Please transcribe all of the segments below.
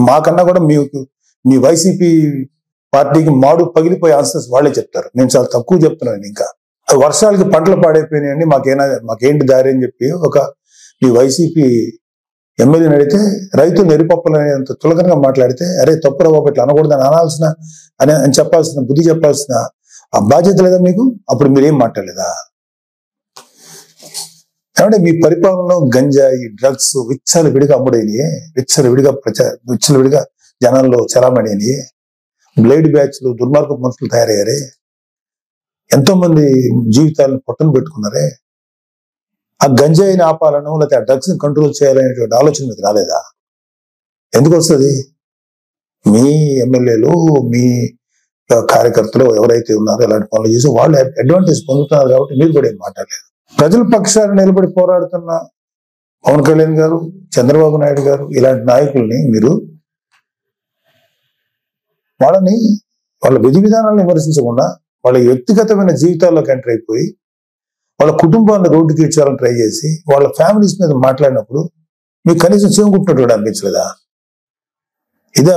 మాకన్నా కూడా మీ వైసీపీ పార్టీకి మాడు పగిలిపోయే ఆన్సర్స్ వాళ్ళే చెప్తారు. నేను చాలా తక్కువ చెప్తున్నాను. ఇంకా వర్షాలకి పంటలు పాడైపోయినాయండి, మాకేంటి దారి అని చెప్పి మీ వైసీపీ ఎమ్మెల్యేని అడిగితే రైతులు నెరిపప్పులనేంత తులకనగా మాట్లాడితే, అరే తప్పురా బాబు ఇట్లా అనకూడదని అని చెప్పాల్సిన బుద్ధి చెప్పాల్సిన ఆ బాధ్యత లేదా మీకు? అప్పుడు మీరేం మాట్లాడలేదా? ఏమంటే మీ పరిపాలనలో గంజాయి, డ్రగ్స్ విచ్చలవిడిగా అమ్ముడైనయే, విచ్చలవిడిగా జనాల్లో చలామణి అయినయే, బ్లేడ్ బ్యాచ్లు, దుర్మార్గ మనుషులు తయారయ్యారే, ఎంతో మంది జీవితాలను పొట్టను పెట్టుకున్నారే. ఆ గంజాయిని ఆపాలను, లేకపోతే ఆ డ్రగ్స్ ని కంట్రోల్ చేయాలనేటువంటి ఆలోచన మీకు రాలేదా? ఎందుకు వస్తుంది? మీ ఎమ్మెల్యేలు, మీ కార్యకర్తలు ఎవరైతే ఉన్నారో ఇలాంటి పనులు చేసి వాళ్ళు అడ్వాంటేజ్ పొందుతున్నారు కాబట్టి మీరు కూడా ఏం మాట్లాడలేదు. ప్రజల పక్షాన్ని నిలబడి పోరాడుతున్న పవన్ కళ్యాణ్ గారు, చంద్రబాబు నాయుడు గారు ఇలాంటి నాయకుల్ని మీరు వాళ్ళ విధి విధానాలను విమర్శించకుండా వాళ్ళ వ్యక్తిగతమైన జీవితాల్లోకి ఎంటర్ అయిపోయి వాళ్ళ కుటుంబాన్ని రోడ్డుకి ఇచ్చాలని ట్రై చేసి వాళ్ళ ఫ్యామిలీస్ మీద మాట్లాడినప్పుడు మీకు కనీసం చెవుకుంటున్నట్టు అనిపించలేదా? ఇదే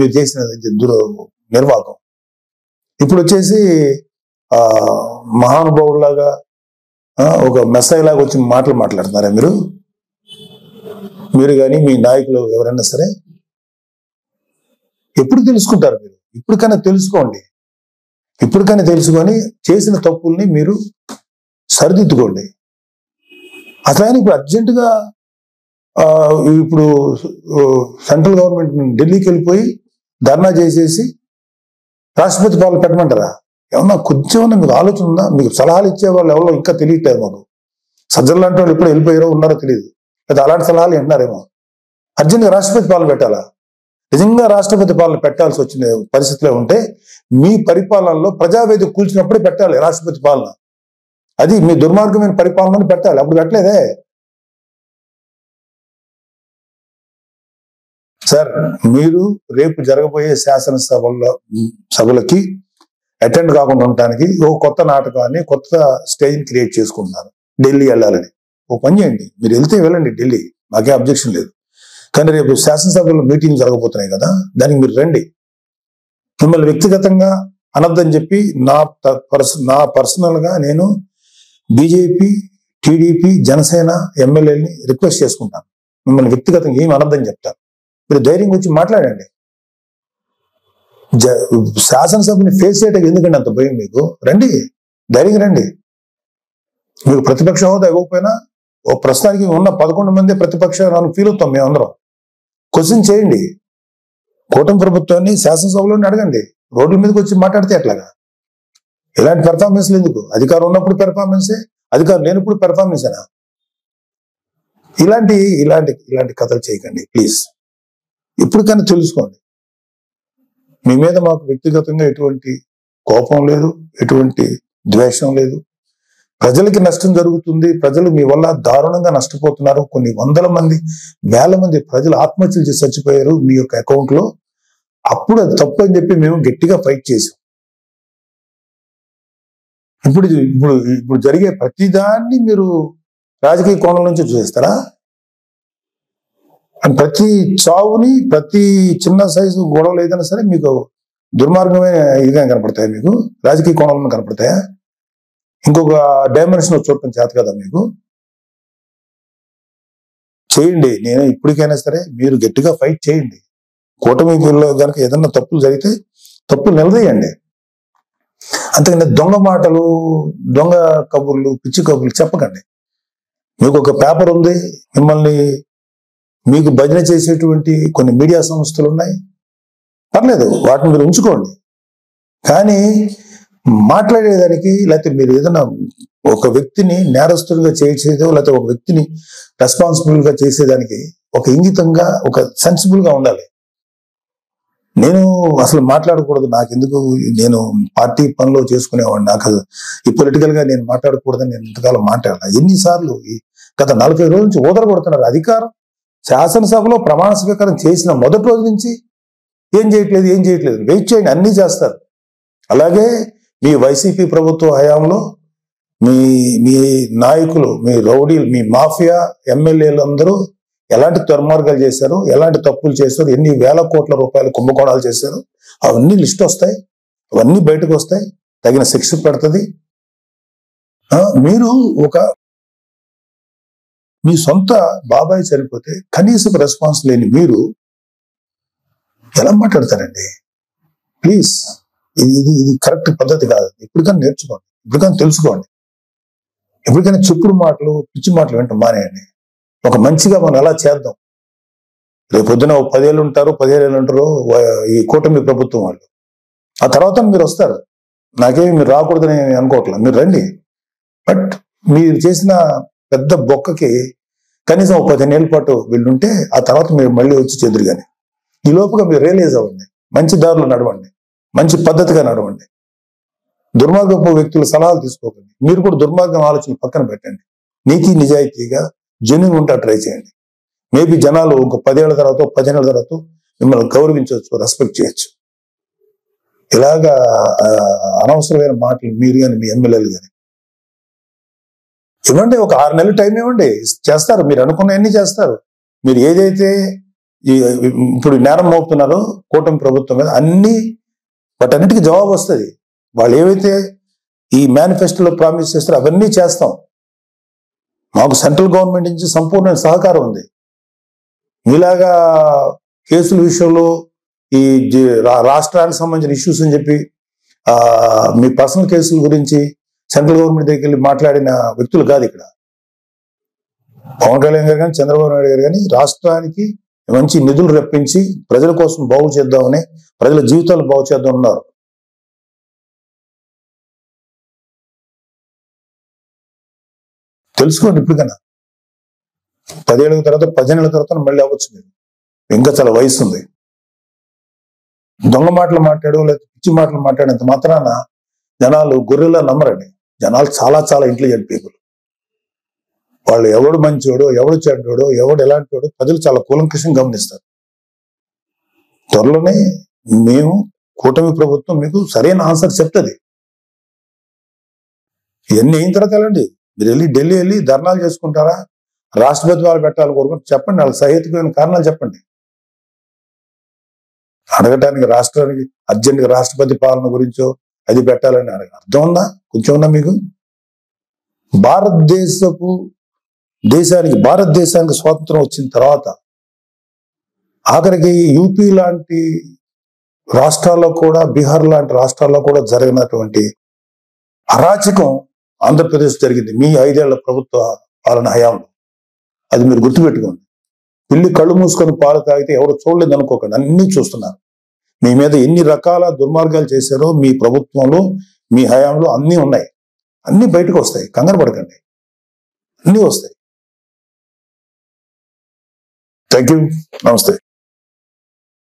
మీరు చేసిన నిర్వాహకం. ఇప్పుడు వచ్చేసి మహానుభావులాగా ఒక మెస్సాయి లాగా వచ్చి మాట్లాడుతున్నారా మీరు కానీ మీ నాయకులు ఎవరైనా సరే? ఎప్పుడు తెలుసుకుంటారు మీరు? ఇప్పటికైనా తెలుసుకోండి. ఇప్పటికైనా తెలుసుకొని చేసిన తప్పుల్ని మీరు సరిదిద్దుకోండి. అసలు ఇప్పుడు అర్జెంటుగా ఇప్పుడు సెంట్రల్ గవర్నమెంట్ ఢిల్లీకి వెళ్ళిపోయి ధర్నా చేసేసి రాష్ట్రపతి పాలన పెట్టమంటారా? ఏమన్నా కొంచెం మీకు ఆలోచన ఉందా? మీకు సలహాలు ఇచ్చే వాళ్ళు ఎవరో ఇంకా తెలియట్లేదు మాకు. సజ్జలు లాంటి వాళ్ళు ఎప్పుడు వెళ్ళిపోయారో ఉన్నారో తెలియదు, లేదా అలాంటి సలహాలు వింటున్నారేమో. అర్జెంట్గా రాష్ట్రపతి పాలన పెట్టాలా? నిజంగా రాష్ట్రపతి పాలన పెట్టాల్సి వచ్చిన పరిస్థితిలో ఉంటే మీ పరిపాలనలో ప్రజావేదిక కూల్చినప్పుడే పెట్టాలి రాష్ట్రపతి పాలన. అది మీ దుర్మార్గమైన పరిపాలనని పెట్టాలి. అప్పుడు పెట్టలేదే సార్. మీరు రేపు జరగబోయే సభలకి అటెండ్ కాకుండా ఉండటానికి ఓ కొత్త నాటకాన్ని, కొత్త స్టేజ్ని క్రియేట్ చేసుకుంటున్నారు. ఢిల్లీ వెళ్ళాలని ఓ పని చేయండి, మీరు వెళ్తే వెళ్ళండి ఢిల్లీ, మాకే అబ్జెక్షన్ లేదు. కానీ రేపు శాసనసభలో మీటింగ్ జరగబోతున్నాయి కదా, దానికి మీరు రండి. మిమ్మల్ని వ్యక్తిగతంగా అనొద్దని చెప్పి నా పర్సనల్ గా నేను బీజేపీ, టీడీపీ, జనసేన ఎమ్మెల్యేని రిక్వెస్ట్ చేసుకుంటాను. మిమ్మల్ని వ్యక్తిగతంగా ఏమి అనొద్దని చెప్తాను. మీరు ధైర్యం వచ్చి మాట్లాడండి. శాసనసభని ఫేస్ చేయడానికి ఎందుకండి అంత భయం మీకు? రండి, ధైర్యంగా రండి. మీకు ప్రతిపక్ష హోదా ఇవ్వకపోయినా ఓ ప్రస్తుతానికి ఉన్న 11 మంది ప్రతిపక్ష ఫీల్ అవుతాం మేమందరం. క్వశ్చన్ చేయండి. కూటమి ప్రభుత్వాన్ని శాసనసభలోనే అడగండి. రోడ్ల మీదకి వచ్చి మాట్లాడితే ఎట్లాగా? ఇలాంటి పెర్ఫార్మెన్స్లు ఎందుకు? అధికారం ఉన్నప్పుడు పెర్ఫార్మెన్సే, అధికారం లేనప్పుడు పెర్ఫార్మెన్సేనా? ఇలాంటి కథలు చేయకండి ప్లీజ్. ఇప్పటికైనా తెలుసుకోండి. మీ మీద మాకు వ్యక్తిగతంగా ఎటువంటి కోపం లేదు, ఎటువంటి ద్వేషం లేదు. ప్రజలకి నష్టం జరుగుతుంది, ప్రజలు మీ వల్ల దారుణంగా నష్టపోతున్నారు. కొన్ని వందల మంది, వేల మంది ప్రజలు ఆత్మహత్యలు చేసి చచ్చిపోయారు మీ యొక్క అకౌంట్ లో. అప్పుడు అది తప్పు అని చెప్పి మేము గట్టిగా ఫైట్ చేసాం. ఇప్పుడు జరిగే ప్రతిదాన్ని మీరు రాజకీయ కోణం నుంచి చూసేస్తారా? ప్రతి చావుని, ప్రతి చిన్న సైజు గొడవలు ఏదైనా సరే మీకు దుర్మార్గమైన ఇదిగా కనపడతాయా? మీకు రాజకీయ కోణంలో కనపడతాయా? ఇంకొక డైమెన్షన్ చూడటం చేత కదా మీకు? చేయండి. నేను ఇప్పటికైనా సరే మీరు గట్టిగా ఫైట్ చేయండి. కూటమిలో కనుక ఏదన్నా తప్పులు జరిగితే తప్పులు నిలదీయండి. అంతేగాని దొంగ మాటలు, దొంగ కబుర్లు, పిచ్చి కబుర్లు చెప్పకండి. మీకు ఒక పేపర్ ఉంది, మీకు భజన చేసేటువంటి కొన్ని మీడియా సంస్థలు ఉన్నాయి, పర్లేదు, వాటిని మీరు ఉంచుకోండి. కానీ మాట్లాడేదానికి, లేకపోతే మీరు ఏదైనా ఒక వ్యక్తిని నేరస్తుడిగా చేసేదో, లేకపోతే ఒక వ్యక్తిని రెస్పాన్సిబుల్ గా చేసేదానికి ఒక ఇంగితంగా, ఒక సెన్సిబుల్ గా ఉండాలి. నేను అసలు మాట్లాడకూడదు, నాకెందుకు, నేను పార్టీ పనిలో చేసుకునేవాడిని, నాకు ఈ పొలిటికల్ గా నేను మాట్లాడకూడదని నేను ఇంతకాలం మాట్లాడాలి. ఎన్నిసార్లు గత 40 రోజుల నుంచి ఓదర కొడుతున్నారు. అధికారం శాసనసభలో ప్రమాణ స్వీకారం చేసిన మొదటి రోజు నుంచి ఏం చేయట్లేదు. వెయిట్ చేయండి, అన్నీ చేస్తారు. అలాగే మీ వైసీపీ ప్రభుత్వ హయాంలో మీ నాయకులు, మీ రౌడీలు, మీ మాఫియా ఎమ్మెల్యేలు అందరూ ఎలాంటి దుర్మార్గాలు చేశారు, ఎలాంటి తప్పులు చేశారు, ఎన్ని వేల కోట్ల రూపాయలు కుంభకోణాలు చేశారు, అవన్నీ లిస్ట్ వస్తాయి, అవన్నీ బయటకు వస్తాయి, తగిన శిక్ష పెడుతుంది. మీరు మీ సొంత బాబాయ్ చనిపోతే కనీసం రెస్పాన్స్ లేని మీరు ఎలా మాట్లాడతారండి? ప్లీజ్, ఇది కరెక్ట్ పద్ధతి కాదు. ఇప్పటికైనా నేర్చుకోండి, ఇప్పటికైనా తెలుసుకోండి, ఎప్పటికైనా చెప్పుడు మాటలు, పిచ్చి మాటలు వెంట మానేయండి. ఒక మంచిగా మనం ఎలా చేద్దాం. రేపు పొద్దున 10 ఏళ్ళు ఉంటారు, 15 ఏళ్ళు ఉంటారు ఈ కూటమి ప్రభుత్వం వాళ్ళు. ఆ తర్వాత మీరు వస్తారు. నాకేమి మీరు రాకూడదని అనుకోవట్లేదు, మీరు రండి. బట్ మీరు చేసిన పెద్ద బొక్కకి కనీసం 15 ఏళ్ళ పాటు వీళ్ళుంటే ఆ తర్వాత మీరు మళ్ళీ వచ్చి చెదురు. కానీ ఈ లోపుగా మీరు రియలైజ్ అవ్వండి, మంచి దారిలో నడవండి, మంచి పద్ధతిగా నడవండి. దుర్మార్గపు వ్యక్తుల సలహాలు తీసుకోకండి. మీరు కూడా దుర్మార్గం ఆలోచన పక్కన పెట్టండి. నీతి నిజాయితీగా జెన్యూన్ ఉంటా ట్రై చేయండి. మేబీ జనాలు ఇంకో 10 ఏళ్ల తర్వాత, 15 ఏళ్ల తర్వాత మిమ్మల్ని గౌరవించవచ్చు, రెస్పెక్ట్ చేయొచ్చు. ఇలాగా అనవసరమైన మాటలు మీరు కానీ మీ ఎమ్మెల్యేలు కానీ ఇవ్వండి. ఒక 6 నెలలు టైం ఇవ్వండి, చేస్తారు. మీరు అనుకున్నవన్నీ చేస్తారు. మీరు ఏదైతే ఇప్పుడు నేరం మోపుతున్నారో కూటమి ప్రభుత్వం మీద అన్ని వాటన్నిటికీ జవాబు వస్తుంది. వాళ్ళు ఏవైతే ఈ మేనిఫెస్టోలో ప్రామిస్ చేస్తారో అవన్నీ చేస్తాం. మాకు సెంట్రల్ గవర్నమెంట్ నుంచి సంపూర్ణ సహకారం ఉంది. మీలాగా కేసుల విషయంలో ఈ రాష్ట్రానికి సంబంధించిన ఇష్యూస్ అని చెప్పి మీ పర్సనల్ కేసుల గురించి సెంట్రల్ గవర్నమెంట్ దగ్గరికి వెళ్ళి మాట్లాడిన వ్యక్తులు కాదు ఇక్కడ. పవన్ కళ్యాణ్ గారు కానీ, చంద్రబాబు నాయుడు గారు కానీ రాష్ట్రానికి మంచి నిధులు రప్పించి ప్రజల కోసం బాగు చేద్దామని, ప్రజల జీవితాలు బాగు చేద్దాం ఉన్నారు. తెలుసుకోండి. ఇప్పటికైనా 10 ఏళ్ళ తర్వాత, 15 ఏళ్ళ తర్వాత మళ్ళీ అవ్వచ్చు. మీరు ఇంకా చాలా వయసు ఉంది. దొంగ మాటలు మాట్లాడు, లేదా పిచ్చి మాటలు మాట్లాడేంత మాత్రాన జనాలు గొర్రెలా నమ్మరండి. జనాలు చాలా చాలా ఇంటెలిజెంట్ పీపుల్. వాళ్ళు ఎవడు మంచోడు, ఎవడు చెడ్డోడు, ఎవడు ఎలాంటి వాడు ప్రజలు చాలా కూలంకషంగా గమనిస్తారు. త్వరలోనే మేము కూటమి ప్రభుత్వం మీకు సరైన ఆన్సర్ చెప్తుంది. ఇవన్నీ అయిన తర్వాత వెళ్ళండి. మీరు వెళ్ళి ఢిల్లీ వెళ్ళి ధర్నాలు చేసుకుంటారా, రాష్ట్రపతి వాళ్ళు పెట్టాలి కోరుకుంటే చెప్పండి, వాళ్ళకి సహేతుకమైన కారణాలు చెప్పండి. అడగటానికి రాష్ట్రానికి అర్జెంట్గా రాష్ట్రపతి పాలన గురించో అది పెట్టాలని అర్థం ఉందా? కొంచెం ఉందా మీకు? భారతదేశానికి స్వాతంత్రం వచ్చిన తర్వాత ఆఖరికి యూపీ లాంటి రాష్ట్రాల్లో కూడా, బీహార్ లాంటి రాష్ట్రాల్లో కూడా జరిగినటువంటి అరాచకం ఆంధ్రప్రదేశ్ జరిగింది మీ 5 ఏళ్ల ప్రభుత్వ పాలన హయాంలో. అది మీరు గుర్తుపెట్టుకోండి. పిల్లి కళ్ళు మూసుకొని పాలు తాగితే ఎవరు చూడలేదు అనుకోకండి, అన్ని చూస్తున్నారు. మీ మీద ఎన్ని రకాల దుర్మార్గాలు చేశారో మీ ప్రభుత్వంలో, మీ హయాంలో అన్నీ ఉన్నాయి. అన్ని బయటకు వస్తాయి, కంగారు పడకండి, అన్నీ వస్తాయి. థ్యాంక్ యూ, నమస్తే.